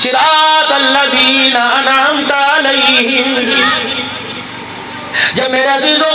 صراط الذین انعمت علیہم. جب میرے عزیزو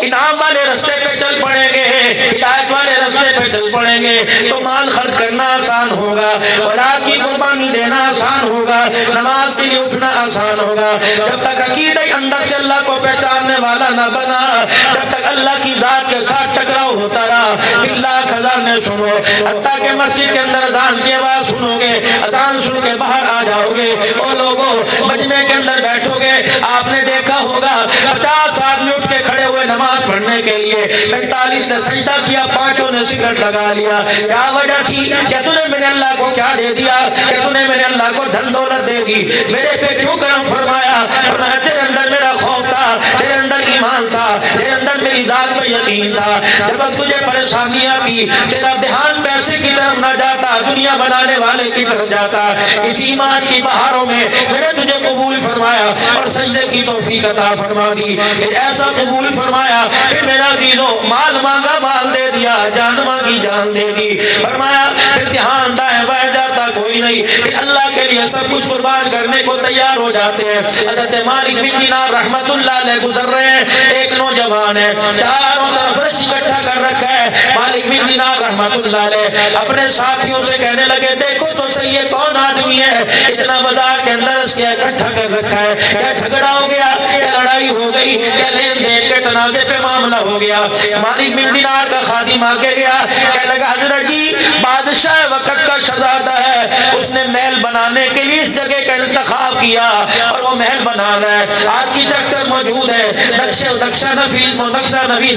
انعام والے رستے پہ چل پڑیں گے، ہدایت والے رستے پہ چل پڑیں گے تو مال خرچ کرنا آسان ہوگا، اولاد کی قربانی دینا آسان ہوگا، نماز کے لیے اٹھنا آسان ہوگا. جب تک عقیدہ اندر سے اللہ کو پہچاننے والا نہ بنا، جب تک اللہ کی ذات کے ساتھ ٹکراؤ ہوتا رہا. باللہ خزانے سنو، حتیٰ کہ مسجد کے اندر اذان کی آواز سنو گے، اذان سن کے باہر آ جاؤ گے. او لوگوں مجمع کے اندر بیٹھو گے، آپ نے دیکھا ہوگا 50 آدمی اٹھ کے کھڑے ہوئے نماز پڑھنے کے لیے، 45 نے سجدہ کیا، 5 نے سگریٹ لگا لیا. کیا وجہ تھی؟ کہ تو نے میرے اللہ کو کیا دے دیا؟ کہ تو نے میرے اللہ کو دھن دولت دے دی، میرے پہ کیوں کرم فرمایا؟ فرمایا تیرے اندر میرا خوف تھا، تیرے اندر ایمان تھا، تیرے اندر میری ذات پہ یقین تھا. جب وقت تجھے پریشانیاں کی، تیرا دھیان پیسے کی طرف نہ جاتا، دنیا بنانے والے کی طرف جاتا. اس ایمان کی بہاروں میں میں نے تجھے قبول فرمایا اور سجدے کی توفیق عطا فرما دی. ایسا قبول فرمایا کہ میرا عزیزو مال مانگا مال دے دیا، جان مانگی جان دے دی. فرمایا پھر دھیان دائیں بائیں جاتا کوئی نہیں، پھر اللہ کے لیے سب کچھ قربان کرنے کو تیار ہو جاتے ہیں. حضرت مالک بن دینار رحمت اللہ علیہ گزر رہے ہیں. ایک نوجوان ہے، چاروں طرف رش اکٹھا کر رکھا ہے. مالک بن دینار رحمت اللہ علیہ اپنے ساتھیوں سے کہنے لگے دیکھو تو صحیح ہے کون آدمی ہے اتنا بازار کے اندر اس کے اکٹھا کر رکھا ہے؟ کیا جھگڑا ہو گیا؟ کیا لڑائی ہو گئی؟ کیا لین دین کے تنازع پہ معاملہ ہو گیا؟ مالک بن دینار کا خادم آگے گیا، کہنے لگا حضرت جی بادشاہ وقت کا شہزادہ ہے، اس نے محل بنانے کے لیے اس جگہ کا انتخاب کیا اور وہ محل بنا رہا ہے. آرکیٹیکٹر موجود ہے، نقشہ نفیس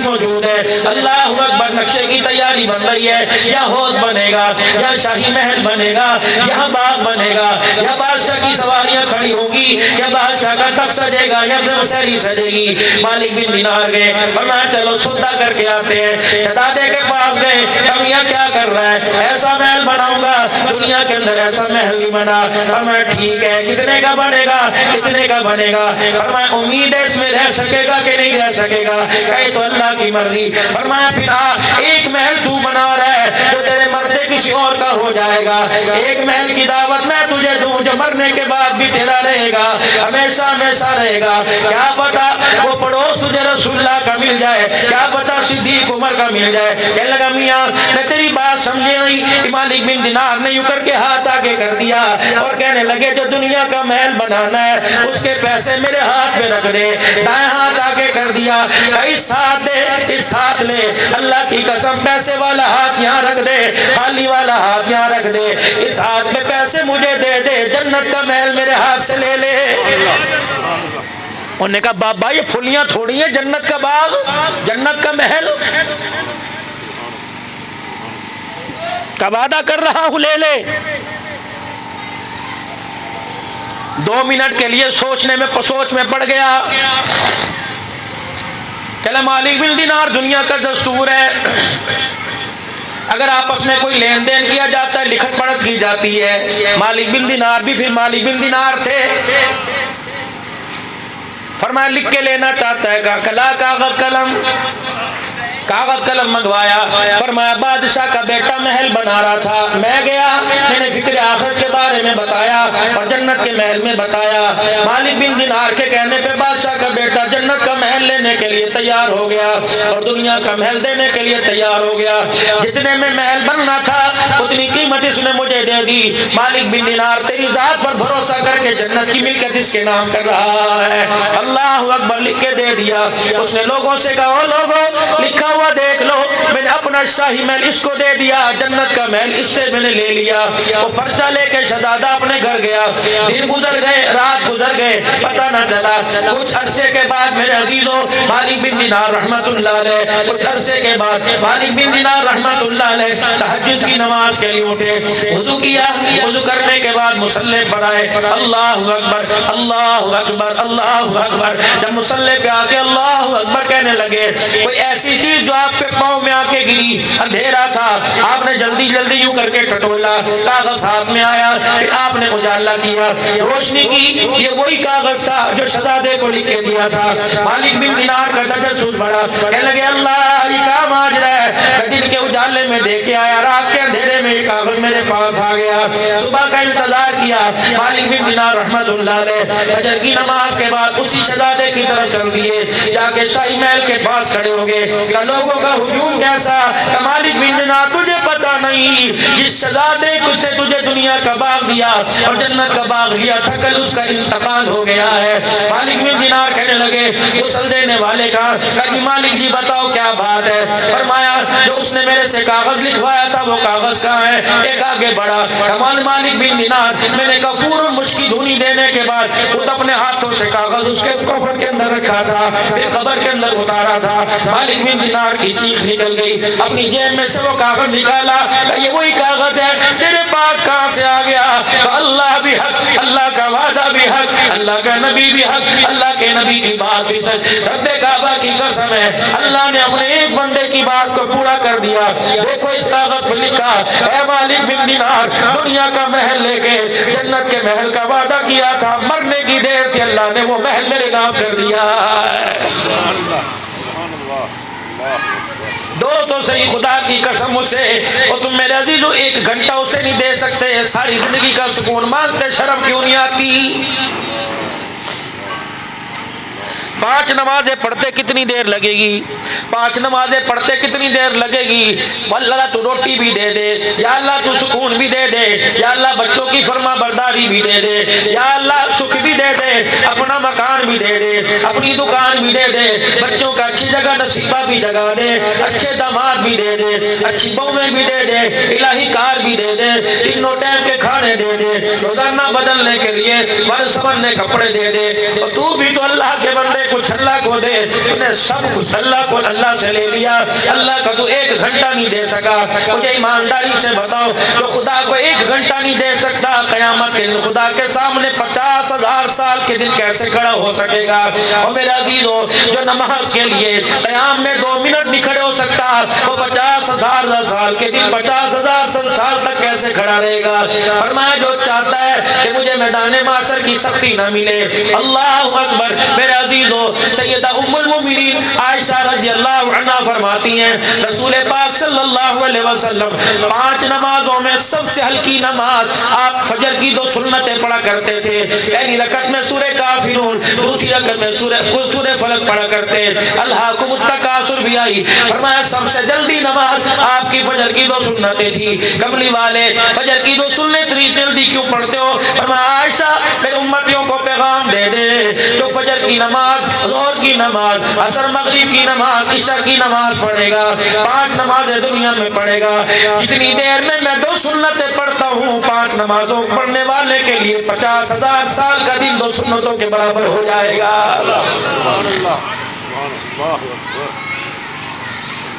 موجود ہے. اللہ اکبر، نقشے کی تیاری بن رہی ہے. یا حوض بنے گا، یا شاہی محل بنے گا، یہاں باغ بنے گا، یا بادشاہ کی سواریاں کھڑی ہوگی، یا بادشاہ کا تخت سجے گا، یا مسری سجے گی. مالک بن دینار گئے، فرمایا چلو سودا کر کے آتے ہیں. شہزادے کے پاس گئے، کمیاں کیا کر رہا ہے؟ ایسا محل بناؤں گا دنیا کے اندر ایسا محل نہیں بنا. فرمایا ٹھیک ہے، کتنے کا بنے گا؟ کتنے کا بنے گا؟ فرمایا امید ہے اس میں رہ سکے گا کہ نہیں رہ سکے گا؟ کہے تو اللہ کی مرضی. فرمایا پھر ایک محل تو بنا رہا ہے جو تیرے مرتے کسی اور کا ہو جائے گا. ایک محل کی دعوت میں تجھے دوں جو مرنے کے بعد بھی تیرا رہے گا، ہمیشہ ہمیشہ رہے گا. کیا پتا وہ پڑوس تجھے رسول اللہ کا مل جائے، کیا پتا صدیق عمر کا مل جائے. کہنے لگا میاں میں تیری بات سمجھے نہیں. مالک بن دینار نے یوں کر کے ہاتھ آگے کر دیا اور کہنے لگے جو دنیا کا محل بنانا ہے اس کے پیسے میرے ہاتھ میں رکھ دے. دائیں ہاتھ آگے کر دیا، اس ہاتھ لے، اللہ کی قسم پیسے والا ہاتھ یہاں رکھ دے، خالی والا ہاتھ یہاں رکھ دے. اس ہاتھ میں پیسے مجھے دے دے، جنت کا محل میرے ہاتھ سے لے لے. انہوں نے کہا بابا یہ پھلیاں تھوڑی ہیں، جنت کا باغ، جنت کا محل کا وعدہ کر رہا ہوں، لے لے. 2 منٹ کے لیے سوچ میں پڑ گیا. کہ مالک بن دینار دنیا کا دستور ہے اگر آپس میں کوئی لین دین کیا جاتا ہے لکھت پڑھت کی جاتی ہے. مالک بن دینار بھی پھر مالک بن دینار تھے. فرمایا لکھ کے لینا چاہتا ہے کلا کاغذ قلم منگوایا. فرمایا بادشاہ کا بیٹا محل بنا رہا تھا، میں گیا، میں نے فکر آخرت کے بارے میں بتایا اور جنت کے محل میں بتایا. مالک بن دینار کے کہنے پہ بادشاہ کا بیٹا جنت کا محل لینے کے لیے تیار ہو گیا اور دنیا کا محل دینے کے لیے تیار ہو گیا. جتنے میں محل بننا تھا اتنی قیمت اس نے مجھے دے دی. مالک بن دینار تیری ذات پر بھروسہ کر کے جنت کی ملکت اس کے نام کر رہا ہے. اللہ اکبر، لکھ کے دے دیا. اس نے لوگوں سے کہا لوگوں لکھا ہوا دیکھ لو، میں نے اپنا شاہی محل اس کو دے دیا، جنت کا محل اس سے میں نے لے لیا. وہ پرچہ لے کے شہزادہ اپنے گھر گیا. دن گزر گئے، رات گزر گئے، پتہ نہ چلا. کچھ عرصے کے بعد میرے عزیزوں مالک بن دینار رحمت اللہ علیہ، کچھ عرصے کے بعد مالک بن دینار رحمت اللہ علیہ تہجد کی نماز کے لیے اٹھے. وضو کیا، وضو کرنے کے بعد مصلی پر آئے. اللہ اکبر اللہ اکبر اللہ اکبر. جب مصلی پہ آ کے اللہ اکبر کہنے لگے کوئی ایسی چیز جو آپ کے پاؤں میں آنکھیں گری، اندھیرا تھا، آپ نے جلدی جلدی یوں کر کے ٹٹولا، کاغذ ہاتھ میں آیا، پھر آپ نے اجالا کیا، روشنی کی، یہ وہی کاغذ تھا جو شہزادے کو لکھ کے دیا تھا۔ مالک بن دینار کا تجسس بڑھا، کہنے لگے اللہ یہ کیا ماجرا ہے، میں دن کے اجالے میں دیکھ کے آیا، رات کے اندھیرے میں یہ کاغذ میرے پاس آ گیا۔ صبح کا انتظار کیا، مالک بن دینار رحمت اللہ علیہ فجر کی نماز کے بعد اسی شہزادے کی طرف چل دیے، جا کے شاہی محل کے پاس کھڑے ہو گئے، کہ لوگوں کا ہجوم کیسا، کہ مالک بن دینار تجھے پتا نہیں جس شہزادے سے تجھے دنیا کا باغ دیا اور جنت کا باغ لیا تھا، کل اس کا انتقال ہو گیا ہے۔ مالک بن دینار کہنے لگے، غسل دینے والے کہا کہ مالک جی بتاؤ کیا بات ہے؟ فرمایا جو اس نے میرے سے کاغذ لکھوایا تھا وہ کاغذ کہاں ہے؟ ایک آگے بڑھا، مالک بن دینار میں نے کفور مشکی دھونی دینے کے بعد خود اپنے ہاتھوں سے کاغذ اس کے کفن کے اندر رکھا تھا، پھر قبر کے اندر اتارا تھا۔ مالک بن دینار کی چیخ نکل گئی، اپنی جیب میں سے وہ کاغذ نکالا، یہ وہی کاغذ ہے تیرے پاس کہاں سے آ گیا؟ اللہ بھی حق، اللہ کا وعدہ بھی حق، اللہ کا نبی بھی حق، اللہ کے نبی کی بات بھی سچ، رب کعبہ کی قسم ہے اللہ نے اپنے ایک بندے کی بات کو پورا کر دیا۔ دیکھو اس کاغذ پر لکھا، اے مالک بن دینار دنیا کا محل لے کے جنت کے محل کا وعدہ کیا تھا، مرنے کی دیر تھی، اللہ نے وہ محل میرے نام کر دیا۔ دو تو صحیح خدا کی قسم اسے، اور تم میرے عزیزو ایک گھنٹہ اسے نہیں دے سکتے، ساری زندگی کا سکون مانگتے شرم کیوں نہیں آتی؟ 5 نمازیں پڑھتے کتنی دیر لگے گی؟ 5 نمازیں پڑھتے کتنی دیر لگے گی؟ اللہ تو روٹی بھی دے دے، یا اللہ تو سکون بھی دے دے، یا اللہ بچوں کی فرما برداری بھی دے دے، یا اللہ سکھ بھی دے دے، اپنا مکان بھی دے دے، اپنی دکان بھی دے دے، بچوں کا اچھی جگہ نصیبہ بھی جگہ دے، اچھے داماد بھی دے دے، اچھی بہویں بھی دے دے، الہی کار بھی دے دے، تینوں ٹائم کے کھانے دے دے، روزانہ بدلنے کے لیے سمجھنے کپڑے دے دے، اور تو بھی تو اللہ کے بندے کچھ اللہ کو دے، تو نے سب کچھ اللہ کو اللہ سے لے لیا، اللہ کا تو 1 گھنٹہ نہیں دے سکا۔ مجھے ایمانداری سے بتاؤ جو خدا کو 1 گھنٹہ نہیں دے سکتا، قیامت کے دن خدا کے سامنے 50,000 سال کے دن کیسے کھڑا ہو سکے گا؟ اور میرے عزیزو جو نماز کے لیے قیام میں 2 منٹ نہیں کھڑے ہو سکتا، وہ 50,000 سال کے دن 50,000 سال تک کیسے کھڑا رہے گا؟ فرمایا جو چاہتا ہے کہ مجھے میدان معاشر کی سختی نہ ملے، اللہ اکبر، میرے عزیزو سیدہ ام المؤمنین عائشہ رضی اللہ عنہ فرماتی ہیں رسول پاک صلی اللہ علیہ وسلم 5 نمازوں میں سب سے ہلکی نماز آپ فجر کی 2 سنتیں پڑھا کرتے تھے، پہلی رکعت میں سورہ کافرون، دوسری رکعت میں سورہ فلق پڑھا کرتے، الہاکم التکاثر بھی آئی۔ فرمایا سب سے جلدی نماز آپ کی فجر کی 2 سنتیں تھی۔ کملی والے فجر کی 2 سنتیں اتنی جلدی کیوں پڑھتے ہو؟ فرمایا عائشہ میرے امتیوں کو پیغام دے دے جو فجر کی نماز، ظہر کی نماز، عصر مغرب کی نماز، عشاء کی نماز پڑھے گا، 5 نمازیں دنیا میں پڑھے گا، جتنی دیر میں 2 سنتیں پڑھتا ہوں 5 نمازوں پڑھنے والے کے لیے 50,000 سال کا دن 2 سنتوں کے برابر ہو جائے گا۔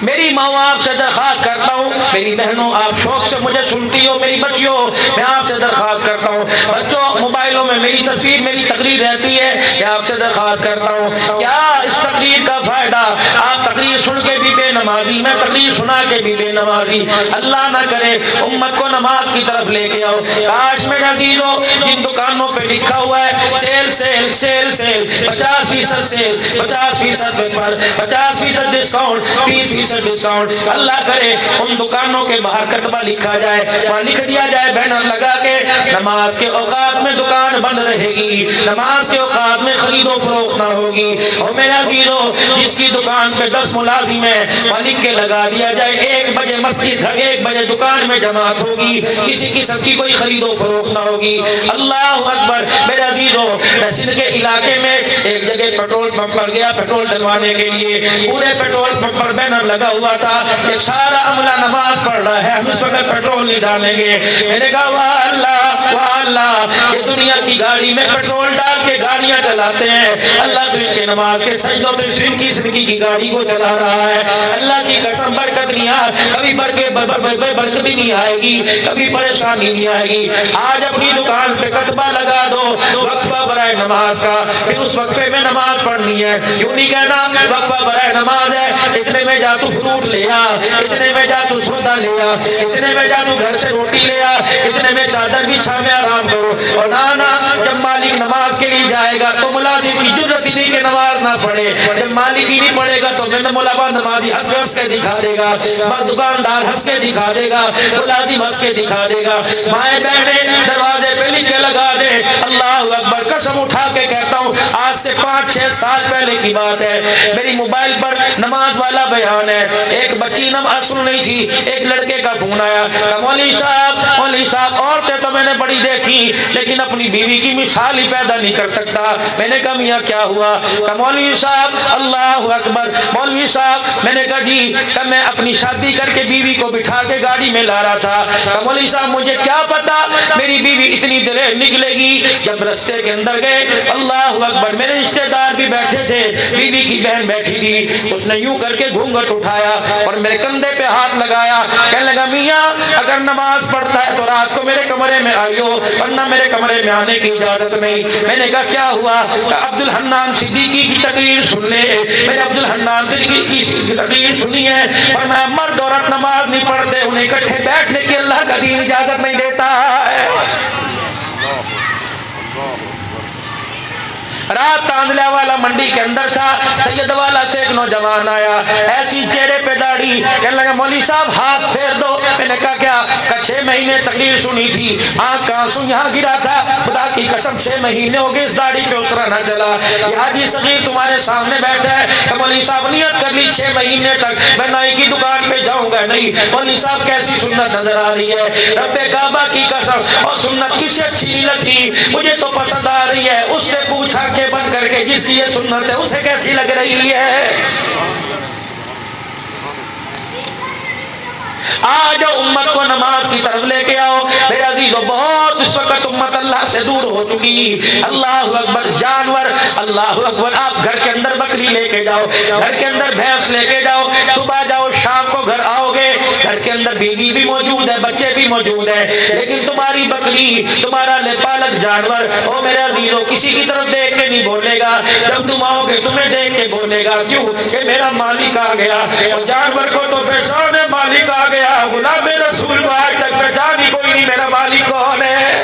میری ماں آپ سے درخواست کرتا ہوں، میری بہنوں آپ شوق سے مجھے سنتی ہو، میری بچیوں میں آپ سے درخواست کرتا ہوں، بچوں موبائلوں میں میری تصویر میری تقریر رہتی ہے، میں آپ سے درخواست کرتا ہوں کیا اس تقریر کا فائدہ؟ آپ تقریر سن کے بھی بے نمازی، میں تقریر سنا کے بھی بے نمازی، اللہ نہ کرے امت کو نماز کی طرف لے کے آؤ۔ کاش میرے عزیزو جن دکانوں پہ لکھا ہوا ہے sale sale sale sale 50% sale, 50% offer, 50% discount, 30% discount, اللہ کرے ان دکانوں کے باہر کتبہ لکھا جائے، وہاں لکھ دیا جائے بینر لگا کے نماز کے اوقات میں دکان بند رہے گی، نماز کے اوقات میں خرید و فروخت نہ ہوگی۔ اور میرے عزیزو جس کی دکان پہ 10 ملازم ہیں وہاں لکھ کے لگا دیا جائے 1 بجے مسجد 1 بجے دکان میں جماعت ہوگی، کسی قسم کی کوئی خرید و فروخت نہ ہوگی۔ اللہ اکبر، میرے عزیزو میں سندھ کے علاقے میں ایک جگہ پیٹرول پمپ پر گیا پیٹرول ڈلوانے کے لیے، پورے پیٹرول پمپ پر بینر لگا ہوا تھا کہ سارا عملہ نماز پڑھ رہا ہے، ہم اس وقت پیٹرول نہیں ڈالیں گے۔ میں نے کہا واہ اللہ، اللہ یہ دنیا کی گاڑی میں پیٹرول ڈال کے گاڑیاں چلاتے ہیں، اللہ تو ان کے نماز کے سجدوں سے زندگی کی گاڑی کو چلا رہا ہے۔ اللہ کی قسم برکت نہیں کبھی برکت بھی نہیں آئے گی، کبھی پریشانی نہیں آئے گی۔ آج اپنی دکان پہ کتبہ لگا دو وقفہ برائے نماز کا، پھر اس وقفے میں نماز پڑھنی ہے۔ کیوں نہیں کہنا وقفہ برائے نماز ہے، اتنے میں جا تو فروٹ لے آ، اتنے میں جا تو سودا لے آ، اتنے میں جا تو گھر سے روٹی لے آ، اتنے میں چادر بھی میں آرام کرو۔ اور نانا جب مالک نماز کے لیے جائے گا تو ملازم کی ضرورت ہی نہیں کہ نماز نہ پڑھے، جب مالک ہی نہیں پڑھے گا تو میں ملابا نمازی ہنس کے دکھا دے گا، بس دکاندار ہنس کے دکھا دے گا، ملازم ہنس کے دکھا دے گا۔ مائیں بہنیں دروازے پہ لکھ کے لگا دے اللہ اکبر۔ قسم اٹھا کے کہتا ہوں آج سے 5-6 سال پہلے کی بات ہے، میری موبائل پر نماز والا بیان ہے۔ ایک بچی نماز سن رہی تھی، ایک لڑکے کا فون آیا کہ مولوی صاحب عورتیں تو میں نے بڑی دیکھی لیکن اپنی بیوی کی مثال ہی پیدا نہیں کر سکتا۔ میں نے کہا میاں کیا ہوا؟ کہ مولوی صاحب اللہ اکبر، مولوی صاحب میں نے کہا جی، کہ میں اپنی شادی کر کے بیوی کو بٹھا کے گاڑی میں لا رہا تھا، کہ مولوی صاحب مجھے کیا پتا میری بیوی اتنی دلیر نکلے گی۔ جب رستے کے اندر گئے اللہ اکبر، میرے رشتے دار بھی بیٹھے تھے، بیوی کی بہن بیٹھی تھی، اس نے یوں کر کے گھونگھٹ اٹھایا اور میرے کندھے پہ ہاتھ لگایا، کہنے لگا میاں اگر نماز پڑھتا ہے تو رات کو میرے کمرے میں آئیو ورنہ میرے کمرے میں آنے کی اجازت نہیں۔ میں نے کہا کیا ہوا؟ کہ عبد الحنان صدیقی کی تقریر سن لے۔ میں نے عبد الحنان صدیقی کی تقریر سنی ہے اور میں مرد عورت نماز نہیں پڑھتے، انہیں اکٹھے بیٹھنے کی اللہ کا دین اجازت نہیں دیتا ہے۔ رات تاندلہ والا منڈی کے اندر تھا، سید والا سے ایک نوجوان آیا، ایسی چہرے پہ داڑھی، کہنے لگا مولوی صاحب ہاتھ پھیر دو۔ میں نے کہا کیا؟ کہ 6 مہینے تقریر سنی تھی، آنکھ کا آنسو یہاں گرا تھا، خدا کی قسم 6 مہینے ہو گئے اس داڑھی پہ اسرا نہ چلا۔ یہ حاجی صغیر تمہارے سامنے بیٹھا ہے کہ مولوی صاحب نیت کر لی 6 مہینے تک میں نائی کی دکان پہ جاؤں گا نہیں۔ مولوی صاحب کیسی سنت نظر آ رہی ہے؟ رب کعبہ کی قسم اور سنت کسے اچھی نہیں لگتی؟ مجھے تو پسند آ رہی ہے۔ اس سے پوچھا بند کر کے جس کی یہ سنت ہے اسے کیسی لگ رہی ہے؟ آج امت کو نماز کی طرف لے کے آؤ میرے عزیزو۔ بہت اس وقت امت اللہ سے دور ہو چکی۔ اللہ اکبر، جانور اللہ اکبر، آپ گھر کے اندر بکری لے کے جاؤ، گھر کے اندر بھینس لے کے جاؤ، صبح جاؤ شام کو گھر آؤ گے، گھر کے اندر بیوی بھی موجود ہے، بچے بھی موجود ہیں، لیکن تمہاری بکری، تمہارا پالک جانور او میرے عزیزو کسی کی طرف دیکھ کے نہیں بولے گا، جب تم آؤ گے تمہیں دیکھ کے بولے گا، کیوں کہ میرا مالک آ گیا۔ اور جانور کو تو پہچان ہے مالک آ گیا، غلام رسول کو آج تک پہچان ہی کوئی نہیں میرا مالک کون ہے۔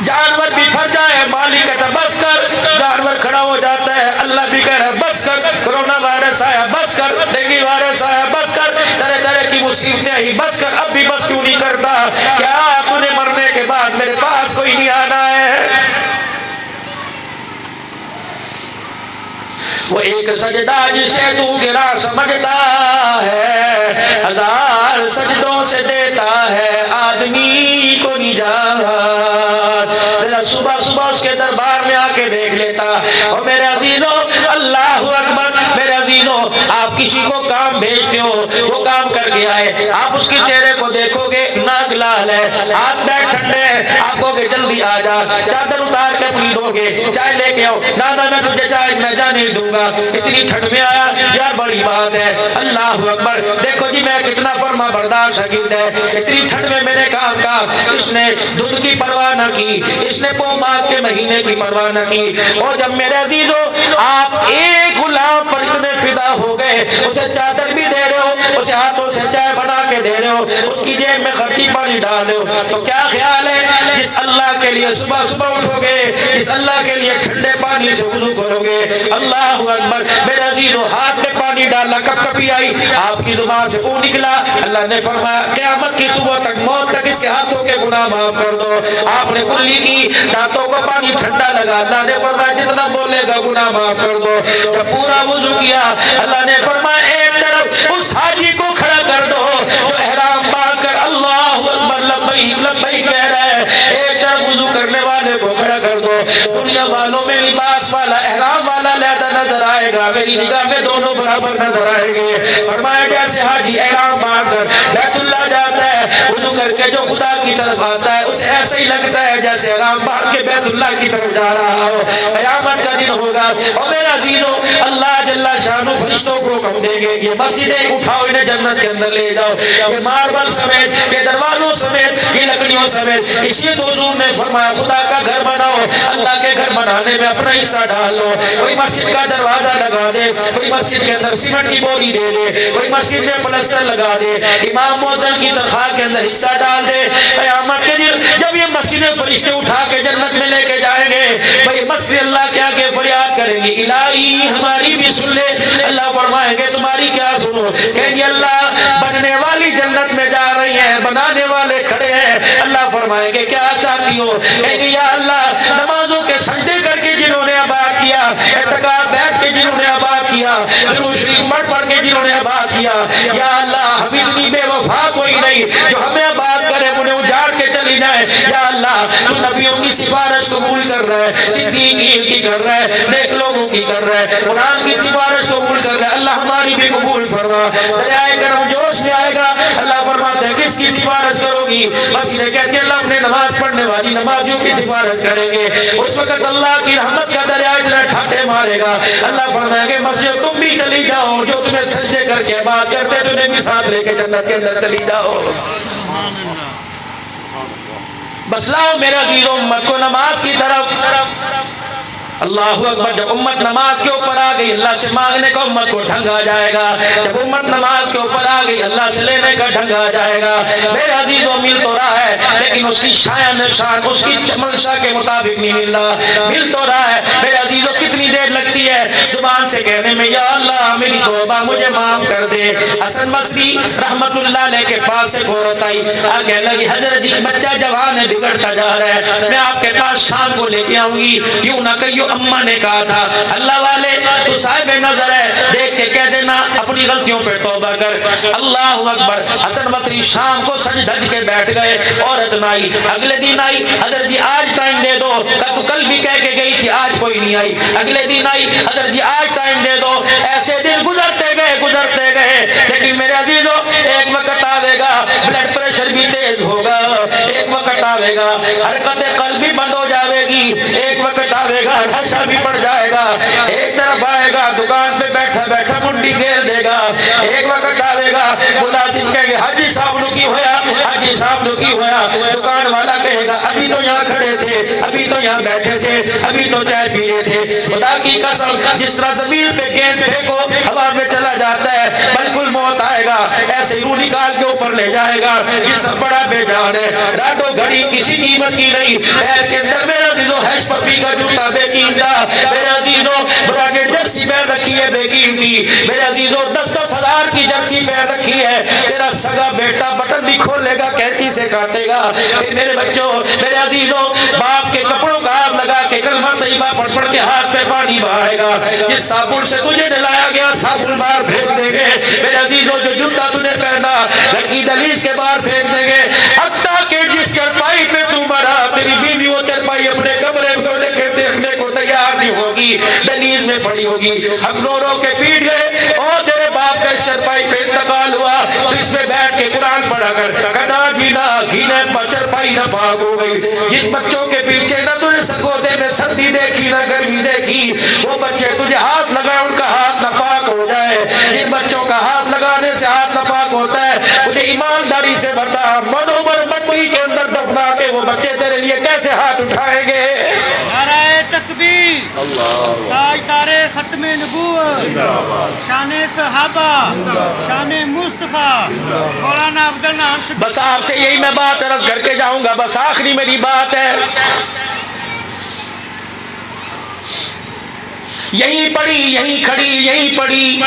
جانور بھی پھر جائے، مالک کہتا بس کر، جانور کھڑا ہو جاتا ہے، اللہ بھی کہہ رہا ہے بس کر، کرونا وائرس آیا بس کر، ڈینگی وائرس آیا بس کر، طرح طرح کی مصیبتیں آئی بس کر، اب بھی بس کیوں نہیں کرتا؟ کیا تجھے مرنے کے بعد میرے پاس کوئی نہیں آنا ہے؟ وہ ایک سجدہ جسے تو گرا سمجھتا ہے، 1000 سجدوں سے دیتا ہے آدمی کو نجات۔ صبح صبح اس کے دربار میں آ کے دیکھ لیتا۔ اور میرے عزیزو اللہ اکبر، میرے عزیزو آپ کسی کو کام بھیجتے ہو، وہ کام کر کے آئے، آپ اس کے چہرے کو دیکھو گے ناک لال ہے، ہاتھ پیر ٹھنڈے ہیں، آپ کہو گے جلدی آ جا، چادر اتار کے اپنی دو گے، چائے لے کے آؤ، نانا میں تجھے چائے میں جانے دوں گا، اتنی ٹھنڈ میں آیا یار بڑی بات ہے۔ اللہ اکبر، دیکھو جی میں کتنا فرما بردار شاگرد ہے، اتنی ٹھنڈ میں میرے کام کا، اس نے دھند کی پرواہ نہ کی، اس نے پو ماہ کے مہینے کی پرواہ نہ کی۔ اور جب میرے عزیزو آپ ایک غلام پر اتنے فدا ہو گئے، اسے چادر بھی دے رہے ہو، اسے ہاتھوں سے چائے بنا کے دے رہے ہو، اس کی جیب میں خرچی پانی ڈال رہے ہو، تو کیا خیال ہے جس اللہ کے لیے صبح صبح اٹھو گے، جس اللہ کے لیے ٹھنڈے پانی سے وضو کرو گے، اللہ اکبر میرے عزیزو ہاتھ میں پانی ڈالا، کب کبھی آئی آپ کی زبان سے او نکلا، اللہ نے فرمایا قیامت کی صبح تک موت تک اس کے ہاتھوں کے گناہ معاف کر دو۔ آپ نے کلی کی، دانتوں کو پانی ٹھنڈا لگا، اللہ نے فرمایا جتنا بولے گا گناہ معاف کر دو۔ جب پورا وضو کیا اللہ نے فرمایا ایک طرف اس حاجی کو کھڑا کر دو جو احرام باندھ کر اللہ اکبر لبیک لبیک کہہ رہا ہے، ایک طرف وضو کرنے والے کو کھڑا کر دو۔ دنیا والوں میں لباس والا احرام والا علیحدہ نظر آئے گا، میری نگاہ میں دونوں برابر نظر آئیں گے۔ فرمایا جیسے حاجی احرام باندھ کر بیت اللہ جاتا وضو کر کے جو خدا کی طرف آتا ہے اسے ایسے ہی لگتا ہے جیسے حرام باہر کے بیت اللہ کی طرف جا رہا ہو. قیامت کا دن ہوگا اور میرے عزیزو اللہ جل شانہ فرشتوں کو حکم دیں گے یہ مسجدیں اٹھاؤ انہیں جنت کے اندر لے جاؤ. یہ ماربل سمیت یہ دروازوں سمیت یہ لکڑیوں سمیت. اس لیے تو حضور نے فرمایا خدا کا گھر بناؤ, اللہ کے گھر بنانے میں اپنا حصہ ڈال لو. کوئی مسجد کا دروازہ لگا دے, کوئی مسجد کے اندر سیمنٹ کی بوری دے دے, کوئی مسجد میں پلستر لگا دے, امام مؤذن کی تنخواہ کے اندر حصہ ڈال دے. قیامت کے دن جب یہ مسجدیں فرشتے اٹھا کے جنت میں لے کے جائیں گے بھائی مسجد اللہ کیا کہ فریاد کریں گی الہی ہماری بھی سن لے. اللہ فرمائیں گے تمہاری کیا سنو, کہیں گے اللہ بننے والی جنت میں جا رہی ہیں, بنانے والے کھڑے ہیں. اللہ فرمائیں گے کیا چاہتی ہو, کہیں گے یا اللہ نمازوں کے سجدے کر کے جنہوں نے آباد کیا, اعتکاف بیٹھ کے جنہوں نے آباد کیا, درود شریف پڑھ پڑھ کے جنہوں نے آباد کیا, یا اللہ ہم اتنی بے وفا کوئی نہیں جو ہمیں آباد کرے انہیں اجاڑ کے چلی جائے. یا اللہ تو نبیوں کی سفارش قبول کر رہا ہے, صدیقین کی کر رہا ہے, نیک لوگوں کی کر رہا ہے, قرآن کی سفارش قبول کر رہا ہے. اللہ ہماری بھی قبول فرما. دریائے کرم جوش میں آئے گا, اللہ فرماتے ہیں کس کی سفارش کرو گی, بس یہ کہتے ہیں اللہ اپنے نماز پڑھنے والی نمازیوں کی سفارش کریں گے. اس وقت اللہ کی رحمت کا دریا اتنا ٹھاٹے مارے گا, اللہ فرمائیں گے مسجد تم بھی چلی جاؤ, جو تمہیں سجدے کر کے بات کرتے تمہیں بھی ساتھ لے کے جنت کے اندر چلی جاؤ. بس لاؤ میرے عزیز امت کو نماز کی طرف. اللہ اکبر. جب امت نماز کے اوپر آ گئی اللہ سے مانگنے کا امت کو ڈھنگ آ جائے گا. جب امت نماز کے اوپر آ گئی اللہ سے لینے کا ڈھنگ آ جائے گا. میرے عزیزوں مل تو رہا ہے لیکن اس کی شان نشان اس کی منشا کے مطابق نہیں مل رہا. مل تو رہا ہے میرے عزیزوں, کتنی دیر لگتی ہے زبان سے کہنے میں یا اللہ میری توبہ مجھے معاف کر دے. حسن بصری رحمت اللہ علیہ کے پاس ایک عورت آئی, کہنے لگی حضرت جی بچہ جوان ہے بگڑتا جا رہا ہے, میں آپ کے پاس شام کو لے کے آؤں گی. کیوں نہ کہیو اماں نے کہا تھا اللہ والے تو صاحب نظر ہے, دیکھ کے کہہ دینا اپنی غلطیوں پہ توبہ کر. اللہ اکبر. حسن بصری شام کو سج دھج کے بیٹھ گئے, عورت نہ آئی. اگلے دن آئی, حضرت جی آج ٹائم دے دو, تو کل بھی کہہ کے گئی تھی آج کوئی نہیں آئی. اگلے دن آئی, حضرت جی آج ٹائم دے دو. ایسے دن گزرتے گئے لیکن میرے عزیزوں ایک وقت آئے گا بلڈ پریشر بھی تیز ہوگا, ایک وقت آئے گا حرکت قلب بھی بند ہو جائے گی, ایک وقت آئے گا نشہ بھی پڑ جائے گا, ایک طرف آئے گا دکان پہ بیٹھا بیٹھا منڈی گھیر دے گا, ایک وقت آئے گا ملازم کہے گا حاجی صاحب نو کی ہویا, حاجی صاحب نو کی ہویا. دکان والا کہے گا ابھی تو یہاں کھڑے تھے, ابھی تو یہاں بیٹھے تھے, ابھی تو چائے پی رہے تھے. خدا کی قسم جس طرح زمین پہ گیند پھینکو ہوا میں چلا جاتا ہے, بالکل موت آئے گا ایسے روح نکال کے اوپر لے جائے گا. یہ سب بڑا بے جان ہے, راتوں گھڑی کسی قیمت کی نہیں. پیر کے اندر میرا عزیزو ہیش پپی کا جوتا بے قیمتا, میرے عزیزو برانڈیڈ جرسی پہن رکھی ہے بے قیمتی, میرے عزیزو 10-10 ہزار کی جرسی پہن رکھی ہے. تیرا سگا بیٹا بٹن بھی کھولے گا کینچی سے کاٹے گا. میرے بچوں میرے عزیزو باپ کے کپڑوں کا ہاتھ لگا کے کلمہ طیبہ پڑھ پڑھ کے ہاتھ پہ پانی بہائے گا. جس صابن سے تجھے نہلایا گیا صابن باہر پھینک دیں گے. میرے عزیزو جو جوتا تجھے پہنا لڑکی دہلیز کے باہر پھینک دیں گے. حتیٰ کہ جس چرپائی پہ تو مرا تیری بیوی وہ چرپائی اپنے کمرے میں دیکھنے کو تیار نہیں ہوگی, دہلیز میں پڑی ہوگی. ہم رو رو کے پیٹ گئے اور تیرے باپ کا اس چرپائی پہ انتقال ہوا تو اس پہ بیٹھ کے قرآن پڑھا کر کنا گینا گینے پر چرپائی نہ پاک ہو گئی. جس بچوں کے پیچھے نہ تجھے سکوتے میں سردی دیکھی نہ گرمی دیکھی, وہ بچے تجھے ہاتھ لگائے ان کا ہاتھ نہ پاک ہو جائے. جن بچوں کا ہاتھ لگانے سے ہاتھ نہ پاک ہوتا ہے مجھے ایمانداری سے بتا منوبر مٹی کے اندر دفنا کے وہ بچے تیرے لیے کیسے ہاتھ اٹھائیں گے. نعرہ تکبیر, تاجدار ختم نبوت, شان صحابہ, شان مصطفیٰ مولانا عبد الحنان صدیقی. بس آپ سے یہی میں بات عرض کر کے جاؤں گا, بس آخری میری بات ہے. یہی پڑی یہی کھڑی یہی پڑی,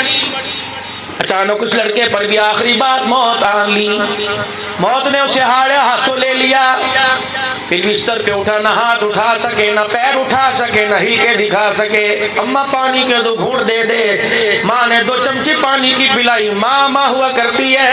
اچانک اس لڑکے پر بھی آخری بات موت آن لی. موت نے اسے ہاتھوں لے لیا, پھر بستر پہ اٹھا, نہ ہاتھ اٹھا سکے نہ پیر اٹھا سکے نہ ہل کے دکھا سکے. اماں پانی کے 2 گھونٹ دے دے, ماں نے 2 چمچی پانی کی پلائی. ماں ہوا کرتی ہے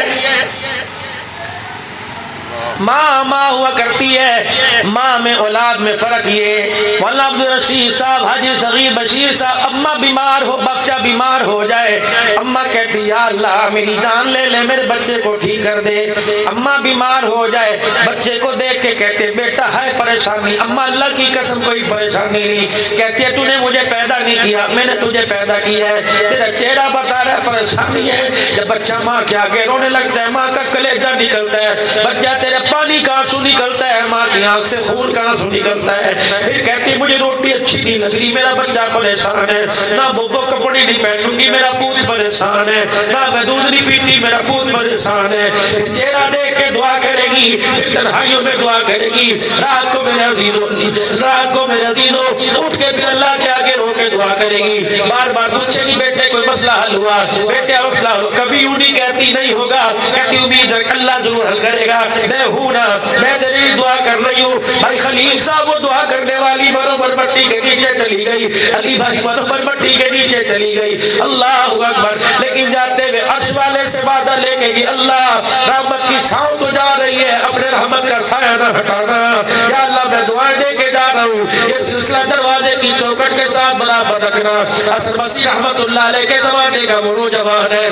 ماں ماں ہوا کرتی ہے، ماں میں اولاد میں فرق یہ، مولانا عبد الرشید صاحب، حاجی صغیر بشیر صاحب، اماں بیمار ہو، بچہ بیمار ہو جائے، اماں کہتی یا اللہ میری جان لے لے، میرے بچے کو ٹھیک کر دے۔ اماں بیمار ہو جائے، بچے کو دیکھ کے کہتے بیٹا ہے پریشانی، اماں اللہ کی قسم کوئی پریشانی نہیں، کہتی ہے تو نے مجھے پیدا نہیں کیا، میں نے تجھے پیدا کیا ہے، تیرا چہرہ بتا رہا ہے پریشانی ہے۔ جب بچہ ماں کے آگے رونے لگتا ہے، ماں کا کلیجہ نکلتا ہے، بچہ تیرے پانی کا آنسو نکلتا ہے، ماں کی آنکھ سے خون کا آنسو نکلتا ہے، پھر کہتی مجھے روٹی اچھی نہیں لگ رہی، میرا بچہ پریشان ہے، نہ وہ کپڑے نہیں پہنوں گی، میرا پوت پریشان ہے، نہ میں دودھ نہیں پیتی، میرا پوت پریشان ہے، پھر چہرہ دیکھ کے دعا کرے گی، پھر تنہائیوں میں دعا کرے گی۔ رات کو میرے عزیزوں، رات کو میرے عزیزوں اٹھ کے پھر اللہ کے آگے رو کے دعا کرے گی، بار بار پوچھے گی بیٹے کوئی مسئلہ حل ہوا، بیٹے مسئلہ حل، کبھی یوں نہیں کہتی نہیں ہوگا، کہتی امید ہے اللہ ضرور حل کرے گا، میں ہوں نا، میں تیرے لیے دعا کر رہی ہوں۔ بھائی خلیل صاحب وہ دعا کرنے والی برابر مٹی کے نیچے چلی گئی، علی بھائی برابر مٹی کے نیچے چلی گئی، اللہ اکبر، لیکن جاتے ہوئے عرش والے سے وعدہ لے کے گی، اللہ رحمت کی چھاؤں تو جا رہی ہے، اپنے رحمت کا سایہ نہ ہٹانا، یا اللہ میں دعائیں دے کے جا رہا ہوں، یہ سلسلہ دروازے کی چوکٹ کے ساتھ برابر رکھنا۔ حسن بصری رحمت اللہ علیہ کے زمانے کا وہ نوجوان ہے،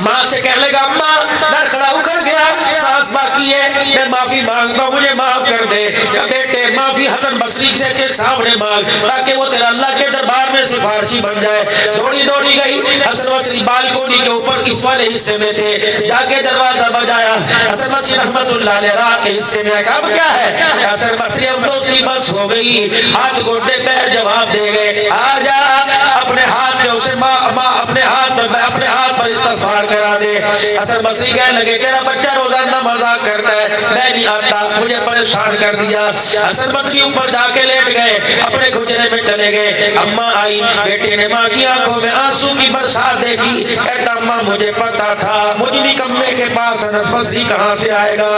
ماں سے کہنے لگا اماں میں کھڑا ہو کر گیا، سانس باقی ہے، میں معافی مانگتا ہوں، مجھے معاف کر دے۔ یا بیٹے معافی حسن بصری سے سامنے مانگ تاکہ وہ تیرا اللہ کے دربار میں سفارشی بن جائے۔ دوڑی دوڑی گئی، حسن بصری بالکونی کے اوپر اس والے حصے میں تھے، جا کے دروازہ بجایا، حسن بصری رحمت اللہ علیہ رات کے حصے میں اب کیا ہے؟ حسن بصری اب تو اس کی بس ہو گئی، ہاتھ گھٹنے پیر جواب دے گئے، آ جا اپنے ہاتھ میں اسے اپنے ہاتھ پر استغفار کرا دے۔ حسن بصری کہنے لگے تیرا بچہ روزانہ مذاق کرتا ہے، میں نہیں آتا، مجھے پریشان کر دیا۔ حسن بصری اوپر جا کے لیٹ گئے، اپنے گھٹنے میں چلے گئے، اماں آئی، بیٹے نے ماں کی آنکھوں میں آنسو کی برسات دیکھی، کہتا اماں مجھے پتا تھا مجھے نکمے کے پاس حسن بصری کہاں سے آئے گا،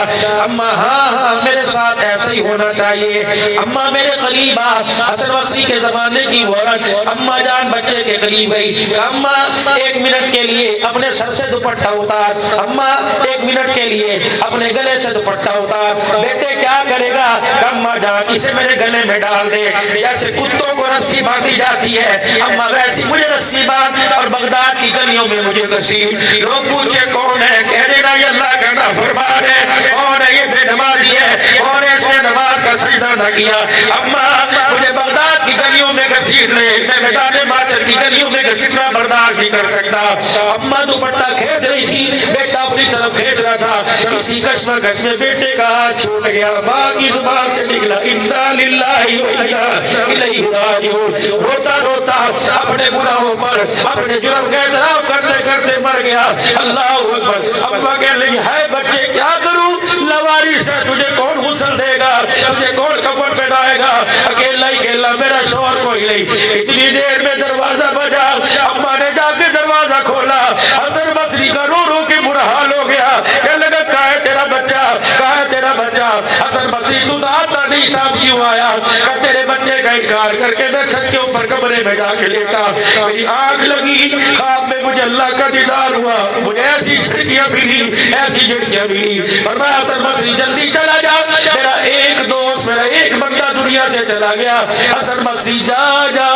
اماں ہاں ہاں میرے ساتھ ایسے ہی ہونا چاہیے، اماں میرے قریب آ۔ حسن بصری کے زمانے کی عورت اماں جان بچے کے قریب گئی، اماں ایک منٹ کے لیے اپنے سر سے دوپٹہ اتار، اماں ایک منٹ کے لیے اپنے گلے سے دوپٹہ اتار، بیٹے کیا کرے گا، اماں جان اسے میرے گلے میں ڈال دے، جیسے کتوں کو رسی باندھی جاتی ہے اماں ویسی مجھے رسی باندھ اور بغداد کی گلیوں میں مجھے گھسیٹ۔ لوگ پوچھے کون ہے، کہہ دینا یہ اللہ کا نافرمان ہے، کون ہے یہ بے نمازی ہے، اور اس نے نماز کا سجدہ نہ کیا، اماں مجھے بغداد کی گلیوں میں گھسیٹ رہے، میں میدان ماچر کی گلیوں میں گھسیٹنا برداشت نہیں کر سکتا۔ اماں دوپٹہ کھینچ رہی تھی، بیٹا اپنی طرف کھینچ رہا تھا، اسی کشمکش میں بیٹے کا ہاتھ چھوٹ گیا، ماں کی زبان سے نکلا انا للہ و انا الیہ راجعون، روتا روتا اپنے گناہوں پر اپنے جرم کا اعتراف کرتے کرتے مر گیا۔ اللہ اکبر۔ اماں کہنے لگی ہے بچے کیا کروں، لوارث ہے، تجھے کون غسل دے گا، تجھے کون کفن پہنائے گا، اکیلا ہی اکیلا، میرا شوہر کوئی نہیں۔ اتنی دیر میں دروازہ بجا، اماں نے جا کے دروازہ کھولا، حسن بصری کا رو رو کے برا حال ہو گیا، کہنے لگا کہاں ہے تیرا بچہ، کہاں ہے تیرا بچہ، حسن بصری تو آتا نہیں صاحب کیوں آیا، کہ تیرے بچے کا انکار کر کے میں چھت کے اوپر کمرے میں جا کے لیٹا، میری آنکھ لگی، خواب میں مجھے اللہ کا دیدار ہوا، مجھے ایسی جھڑکیاں ملی، ایسی جھڑکیاں ملی، فرمایا حسن بصری جلدی چلا جا، میرا ایک دوست، میرا ایک بندہ دنیا سے چلا گیا، حسن بصری جا جا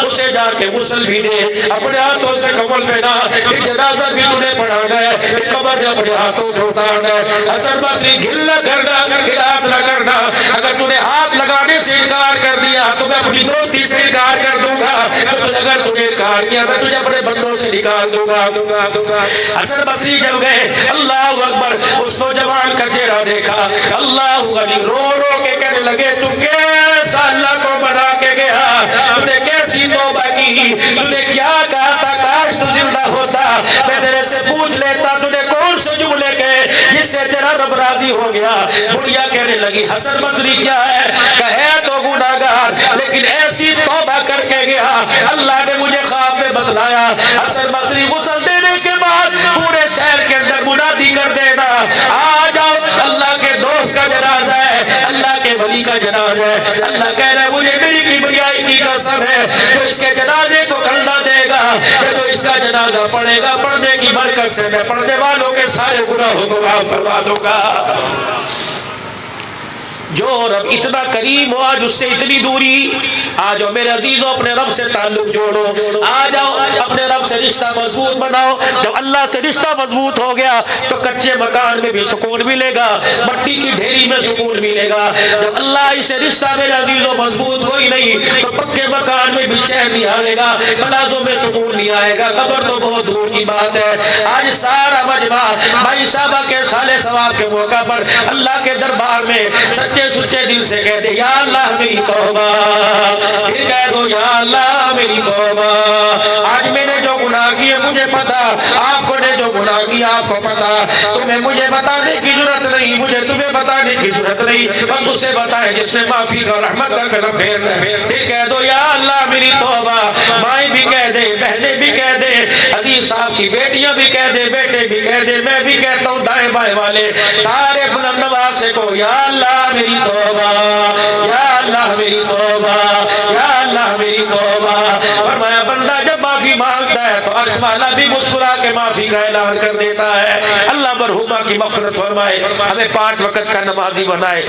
اسے جا کے غسل بھی دے، اپنے ہاتھوں سے کفن پہنا، پھر جنازہ بھی تجھے پڑھانا ہے، پھر قبر میں اپنے ہاتھوں سے اتارنا ہے۔ حسن بصری گل نہ کرنا، خلاف نہ کرنا، اگر تو نے ہاتھ لگانے سے انکار کر دیا تو میں اپنی دوستی سے انکار کر دوں گا، اگر تو نے انکار کیا میں تجھے اپنے بندوں سے نکال دوں گا۔ حسن بصری جب گئے، اللہ اکبر، اس نوجوان کا چہرہ دیکھا، اللہ غنی، رو رو کے کہنے لگے تو کیسا اللہ کو بنا کے گیا، تو نے کیسی توبہ کی، تو نے کیا کہا تھا، کاش تو زندہ ہوتا، میں تیرے سے پوچھ لیتا تو نے کون سے جملے کہے جس سے تیرا رب راضی ہو گیا۔ بڑھیا کہنے لگی حسن بصری کیا ہے، کہے تو گناہگار لیکن ایسی توبہ کر کے گیا، اللہ نے مجھے خواب میں بتلایا، حسن بصری غسل دینے کے بعد پورے شہر کے اندر منادی کر دینا، آ جاؤ اللہ کے دوست کا جنازہ ہے، اللہ کے ولی کا جنازہ ہے، اللہ کہہ رہا ہے مجھے میری کبریائی کی قسم ہے جو اس کے جنازے کو کندھا دے گا، جو اس کا جنازہ پڑھے گا، پڑھنے کی برکت سے میں پڑھنے والوں کے سارے گناہوں کو معاف فرما دوں گا۔ جو رب اتنا کریم ہو، آج اس سے اتنی دوری، آ جاؤ میرے عزیزوں اپنے رب سے تعلق جوڑو، آ جاؤ اپنے رب سے رشتہ مضبوط بناؤ۔ جب اللہ سے رشتہ مضبوط ہو گیا تو کچے مکان میں بھی سکون ملے گا، مٹی کی ڈھیری میں سکون ملے گا۔ جب اللہ سے رشتہ میرے عزیزوں مضبوط ہو ہی نہیں تو پکے مکان میں بھی چین نہیں آئے گا، پلازوں میں سکون نہیں آئے گا، قبر تو بہت دور کی بات ہے۔ آج سارا مجمع بھائی صاحبہ کے سالے ثواب کے موقع پر اللہ کے دربار میں سچے سچے دل سے کہتے یا اللہ میری توبہ، پھر کہہ دو یا اللہ میری توبہ۔ آج میں نے جو گناہ کیے مجھے پتا، آپ کو نے جو گناہ کیا آپ کو پتا، تمہیں مجھے بتانے کی ضرورت نہیں، مجھے تمہیں بتانے کی ضرورت نہیں، بس اسے بتائے جس نے معافی کا رحمت کا کرم پھیرنا ہے۔ پھر کہہ دو یا اللہ میری توبہ، مائیں بھی کہہ دے، بہنیں بھی کہہ دے، عزیز صاحب کی بیٹیاں بھی کہہ دے، بیٹے بھی کہہ دے، میں بھی کہتا ہوں، دائیں بائیں والے سارے بلند نواز سے کو یا اللہ میری توبہ، یا اللہ میری توبہ، یا اللہ میری توبہ۔ فرمایا بندہ جب معافی مانگتا ہے تو عرش والا بھی مسکرا کے معافی کا اعلان کر دیتا ہے۔ اللہ مرحومہ کی مغفرت فرمائے، ہمیں 5 وقت کا نمازی بنائے۔